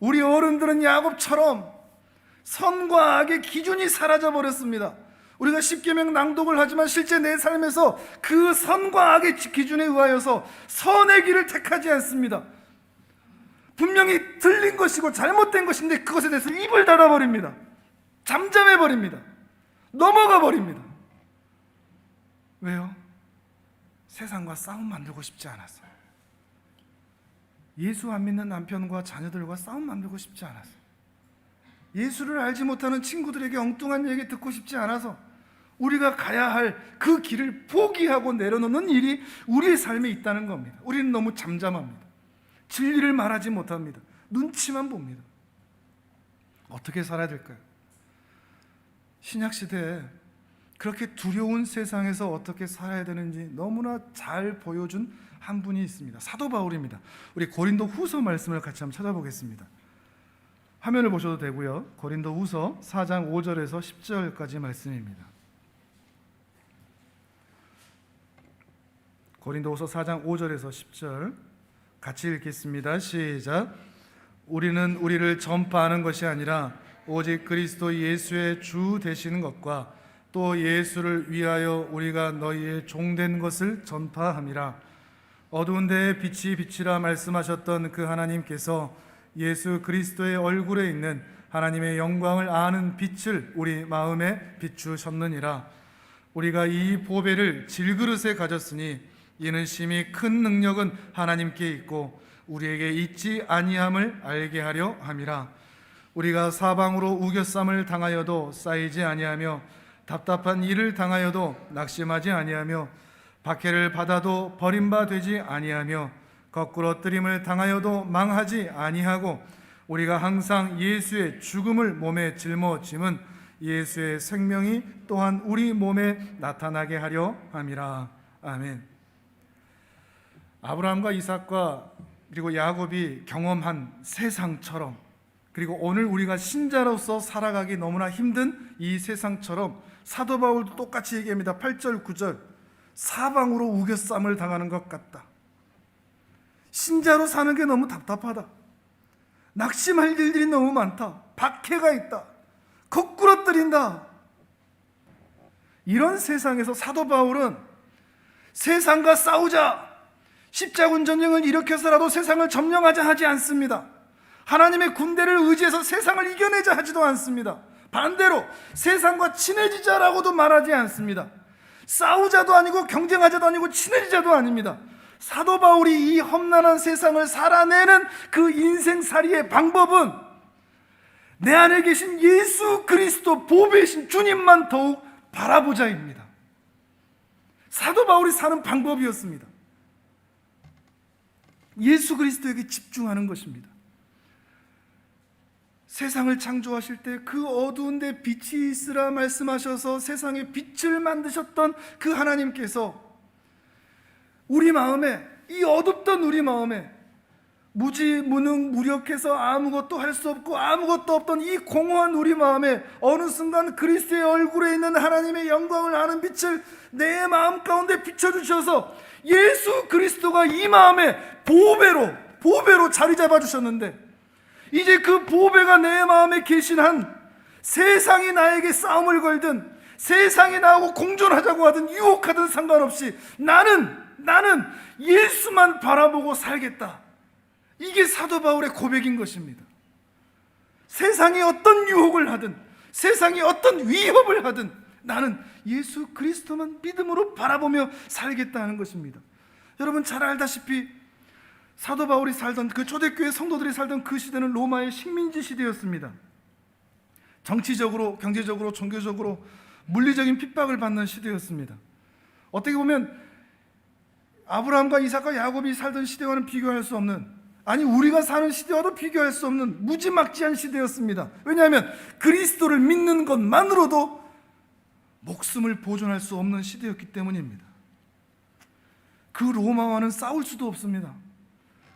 우리 어른들은 야곱처럼 선과 악의 기준이 사라져 버렸습니다. 우리가 십계명 낭독을 하지만 실제 내 삶에서 그 선과 악의 기준에 의하여서 선의 길을 택하지 않습니다. 분명히 틀린 것이고 잘못된 것인데 그것에 대해서 입을 닫아버립니다. 잠잠해버립니다. 넘어가 버립니다. 왜요? 세상과 싸움 만들고 싶지 않았어요. 예수 안 믿는 남편과 자녀들과 싸움 만들고 싶지 않았어요. 예수를 알지 못하는 친구들에게 엉뚱한 얘기 듣고 싶지 않아서 우리가 가야 할 그 길을 포기하고 내려놓는 일이 우리의 삶에 있다는 겁니다. 우리는 너무 잠잠합니다. 진리를 말하지 못합니다. 눈치만 봅니다. 어떻게 살아야 될까요? 신약시대에 그렇게 두려운 세상에서 어떻게 살아야 되는지 너무나 잘 보여준 한 분이 있습니다. 사도 바울입니다. 우리 고린도 후서 말씀을 같이 한번 찾아보겠습니다. 화면을 보셔도 되고요. 고린도 후서 4장 5절에서 10절까지 말씀입니다. 고린도후서 4장 5절에서 10절 같이 읽겠습니다. 시작. 우리는 우리를 전파하는 것이 아니라 오직 그리스도 예수의 주 되시는 것과 또 예수를 위하여 우리가 너희의 종된 것을 전파함이라. 어두운 데에 빛이 비치라 말씀하셨던 그 하나님께서 예수 그리스도의 얼굴에 있는 하나님의 영광을 아는 빛을 우리 마음에 비추셨느니라. 우리가 이 보배를 질그릇에 가졌으니 이는 심히 큰 능력은 하나님께 있고 우리에게 있지 아니함을 알게 하려 함이라. 우리가 사방으로 우겨쌈을 당하여도 쌓이지 아니하며 답답한 일을 당하여도 낙심하지 아니하며 박해를 받아도 버림바 되지 아니하며 거꾸로 뜨림을 당하여도 망하지 아니하고 우리가 항상 예수의 죽음을 몸에 짊어짐은 예수의 생명이 또한 우리 몸에 나타나게 하려 함이라. 아멘. 아브라함과 이삭과 그리고 야곱이 경험한 세상처럼, 그리고 오늘 우리가 신자로서 살아가기 너무나 힘든 이 세상처럼 사도 바울도 똑같이 얘기합니다. 8절 9절 사방으로 우겨쌈을 당하는 것 같다. 신자로 사는 게 너무 답답하다. 낙심할 일들이 너무 많다. 박해가 있다. 거꾸로 뜨린다. 이런 세상에서 사도 바울은 세상과 싸우자, 십자군 전쟁을 일으켜서라도 세상을 점령하자 하지 않습니다. 하나님의 군대를 의지해서 세상을 이겨내자 하지도 않습니다. 반대로 세상과 친해지자라고도 말하지 않습니다. 싸우자도 아니고 경쟁하자도 아니고 친해지자도 아닙니다. 사도 바울이 이 험난한 세상을 살아내는 그 인생살이의 방법은 내 안에 계신 예수 그리스도 보배이신 주님만 더욱 바라보자입니다. 사도 바울이 사는 방법이었습니다. 예수 그리스도에게 집중하는 것입니다. 세상을 창조하실 때 그 어두운 데 빛이 있으라 말씀하셔서 세상에 빛을 만드셨던 그 하나님께서 우리 마음에, 이 어둡던 우리 마음에 무지무능 무력해서 아무것도 할 수 없고 아무것도 없던 이 공허한 우리 마음에 어느 순간 그리스도의 얼굴에 있는 하나님의 영광을 아는 빛을 내 마음 가운데 비춰주셔서 예수 그리스도가 이 마음에 보배로 자리 잡아주셨는데, 이제 그 보배가 내 마음에 계신 한 세상이 나에게 싸움을 걸든 세상이 나하고 공존하자고 하든 유혹하든 상관없이 나는 예수만 바라보고 살겠다. 이게 사도 바울의 고백인 것입니다. 세상이 어떤 유혹을 하든 세상이 어떤 위협을 하든 나는 예수 그리스도만 믿음으로 바라보며 살겠다는 것입니다. 여러분 잘 알다시피 사도 바울이 살던 그 초대교회 성도들이 살던 그 시대는 로마의 식민지 시대였습니다. 정치적으로, 경제적으로, 종교적으로 물리적인 핍박을 받는 시대였습니다. 어떻게 보면 아브라함과 이삭과 야곱이 살던 시대와는 비교할 수 없는, 아니 우리가 사는 시대와도 비교할 수 없는 무지막지한 시대였습니다. 왜냐하면 그리스도를 믿는 것만으로도 목숨을 보존할 수 없는 시대였기 때문입니다. 그 로마와는 싸울 수도 없습니다.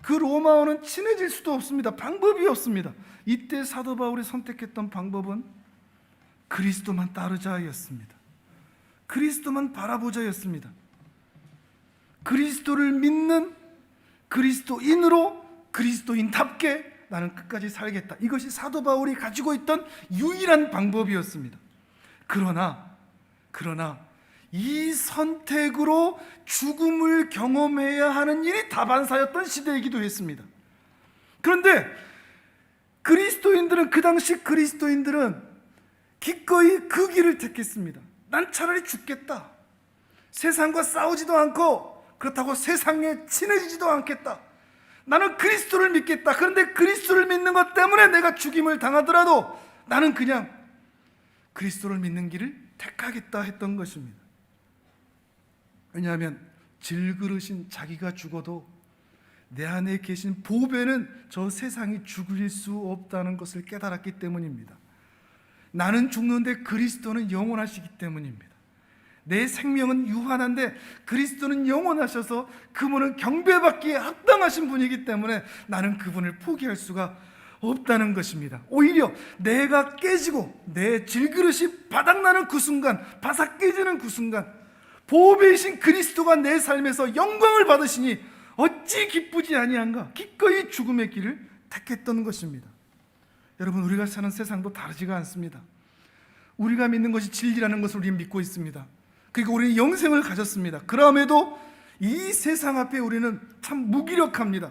그 로마와는 친해질 수도 없습니다. 방법이 없습니다. 이때 사도 바울이 선택했던 방법은 그리스도만 따르자였습니다. 그리스도만 바라보자였습니다. 그리스도를 믿는 그리스도인으로, 그리스도인답게 나는 끝까지 살겠다. 이것이 사도 바울이 가지고 있던 유일한 방법이었습니다. 그러나 이 선택으로 죽음을 경험해야 하는 일이 다반사였던 시대이기도 했습니다. 그런데 그리스도인들은, 그 당시 그리스도인들은 기꺼이 그 길을 택했습니다. 난 차라리 죽겠다. 세상과 싸우지도 않고 그렇다고 세상에 친해지지도 않겠다. 나는 그리스도를 믿겠다. 그런데 그리스도를 믿는 것 때문에 내가 죽임을 당하더라도 나는 그냥 그리스도를 믿는 길을 택하겠다 했던 것입니다. 왜냐하면 질그릇인 자기가 죽어도 내 안에 계신 보배는 저 세상이 죽일 수 없다는 것을 깨달았기 때문입니다. 나는 죽는데 그리스도는 영원하시기 때문입니다. 내 생명은 유한한데 그리스도는 영원하셔서 그분은 경배받기에 합당하신 분이기 때문에 나는 그분을 포기할 수가 없다는 것입니다. 오히려 내가 깨지고 내 질그릇이 바닥나는 그 순간, 바삭 깨지는 그 순간 보배이신 그리스도가 내 삶에서 영광을 받으시니 어찌 기쁘지 아니한가. 기꺼이 죽음의 길을 택했던 것입니다. 여러분, 우리가 사는 세상도 다르지가 않습니다. 우리가 믿는 것이 진리라는 것을 우리는 믿고 있습니다. 그리고 우리는 영생을 가졌습니다. 그럼에도 이 세상 앞에 우리는 참 무기력합니다.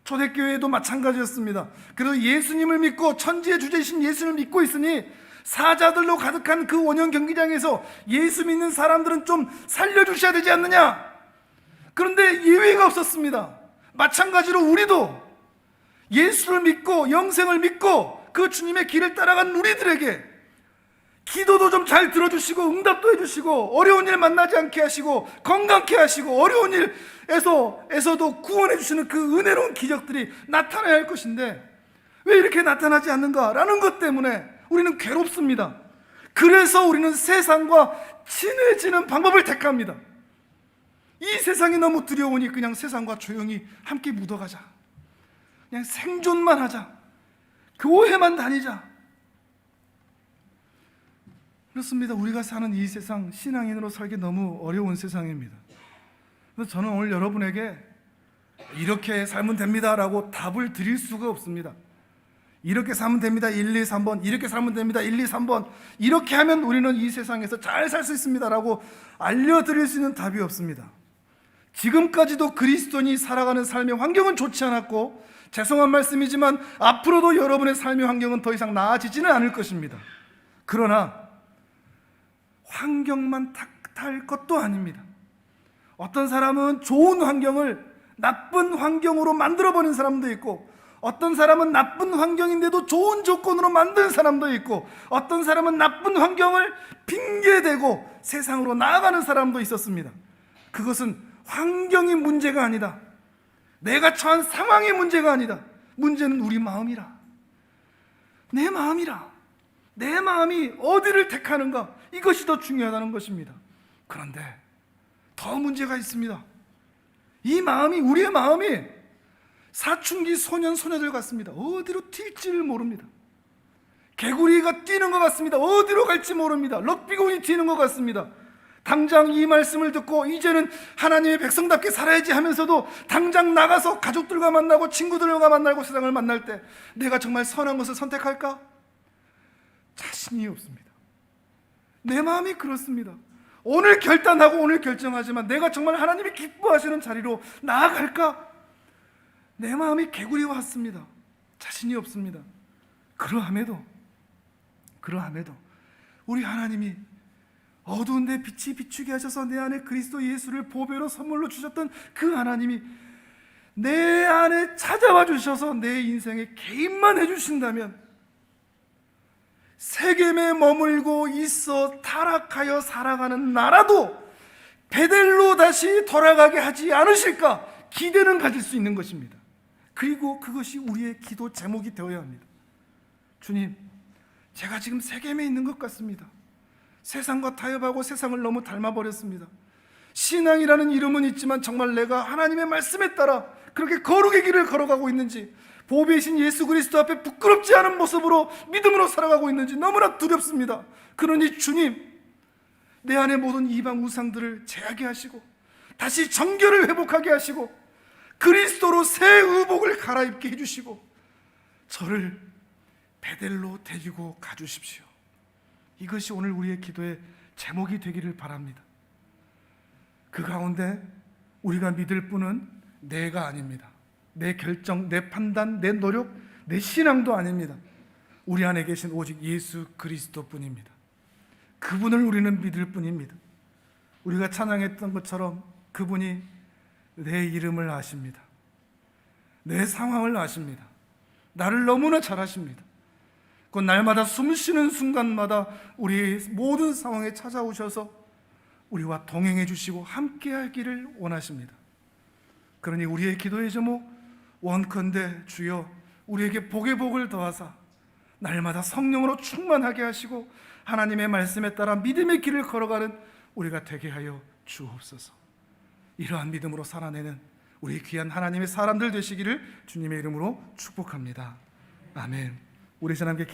초대교회도 마찬가지였습니다. 그래서 예수님을 믿고 천지의 주제이신 예수를 믿고 있으니 사자들로 가득한 그 원형 경기장에서 예수 믿는 사람들은 좀 살려주셔야 되지 않느냐. 그런데 예외가 없었습니다. 마찬가지로 우리도 예수를 믿고 영생을 믿고 그 주님의 길을 따라간 우리들에게 기도도 좀 잘 들어주시고 응답도 해주시고 어려운 일 만나지 않게 하시고 건강케 하시고 어려운 일에서도 구원해 주시는 그 은혜로운 기적들이 나타나야 할 것인데 왜 이렇게 나타나지 않는가라는 것 때문에 우리는 괴롭습니다. 그래서 우리는 세상과 친해지는 방법을 택합니다. 이 세상이 너무 두려우니 그냥 세상과 조용히 함께 묻어가자. 그냥 생존만 하자. 교회만 다니자. 그렇습니다. 우리가 사는 이 세상, 신앙인으로 살기 너무 어려운 세상입니다. 그래서 저는 오늘 여러분에게 이렇게 살면 됩니다 라고 답을 드릴 수가 없습니다. 이렇게 살면 됩니다 1, 2, 3번, 이렇게 살면 됩니다 1, 2, 3번, 이렇게 하면 우리는 이 세상에서 잘 살 수 있습니다 라고 알려드릴 수 있는 답이 없습니다. 지금까지도 그리스도인이 살아가는 삶의 환경은 좋지 않았고, 죄송한 말씀이지만 앞으로도 여러분의 삶의 환경은 더 이상 나아지지는 않을 것입니다. 그러나 환경만 탓할 것도 아닙니다. 어떤 사람은 좋은 환경을 나쁜 환경으로 만들어버린 사람도 있고, 어떤 사람은 나쁜 환경인데도 좋은 조건으로 만든 사람도 있고, 어떤 사람은 나쁜 환경을 핑계대고 세상으로 나아가는 사람도 있었습니다. 그것은 환경이 문제가 아니다. 내가 처한 상황이 문제가 아니다. 문제는 우리 마음이라. 내 마음이라. 내 마음이 어디를 택하는가, 이것이 더 중요하다는 것입니다. 그런데 더 문제가 있습니다. 이 마음이, 우리의 마음이 사춘기 소년 소녀들 같습니다. 어디로 튈지를 모릅니다. 개구리가 뛰는 것 같습니다. 어디로 갈지 모릅니다. 럭비공이 뛰는 것 같습니다. 당장 이 말씀을 듣고 이제는 하나님의 백성답게 살아야지 하면서도 당장 나가서 가족들과 만나고 친구들과 만나고 세상을 만날 때 내가 정말 선한 것을 선택할까? 자신이 없습니다. 내 마음이 그렇습니다. 오늘 결단하고 오늘 결정하지만 내가 정말 하나님이 기뻐하시는 자리로 나아갈까? 내 마음이 개구리와 같습니다. 자신이 없습니다. 그러함에도 우리 하나님이 어두운 데 빛이 비추게 하셔서 내 안에 그리스도 예수를 보배로 선물로 주셨던 그 하나님이 내 안에 찾아와 주셔서 내 인생에 개입만 해주신다면 세겜에 머물고 있어 타락하여 살아가는 나라도 베델로 다시 돌아가게 하지 않으실까 기대는 가질 수 있는 것입니다. 그리고 그것이 우리의 기도 제목이 되어야 합니다. 주님, 제가 지금 세겜에 있는 것 같습니다. 세상과 타협하고 세상을 너무 닮아버렸습니다. 신앙이라는 이름은 있지만 정말 내가 하나님의 말씀에 따라 그렇게 거룩의 길을 걸어가고 있는지, 보배이신 예수 그리스도 앞에 부끄럽지 않은 모습으로 믿음으로 살아가고 있는지 너무나 두렵습니다. 그러니 주님, 내 안에 모든 이방 우상들을 제하게 하시고 다시 정결을 회복하게 하시고 그리스도로 새 의복을 갈아입게 해주시고 저를 베델로 데리고 가주십시오. 이것이 오늘 우리의 기도의 제목이 되기를 바랍니다. 그 가운데 우리가 믿을 분은 내가 아닙니다. 내 결정, 내 판단, 내 노력, 내 신앙도 아닙니다. 우리 안에 계신 오직 예수 그리스도 뿐입니다. 그분을 우리는 믿을 뿐입니다. 우리가 찬양했던 것처럼 그분이 내 이름을 아십니다. 내 상황을 아십니다. 나를 너무나 잘 아십니다. 그 날마다 숨 쉬는 순간마다 우리의 모든 상황에 찾아오셔서 우리와 동행해 주시고 함께 하기를 원하십니다. 그러니 우리의 기도의 제목, 원컨대 주여 우리에게 복의 복을 더하사 날마다 성령으로 충만하게 하시고 하나님의 말씀에 따라 믿음의 길을 걸어가는 우리가 되게 하여 주옵소서. 이러한 믿음으로 살아내는 우리 귀한 하나님의 사람들 되시기를 주님의 이름으로 축복합니다. 아멘. 우리 전 함께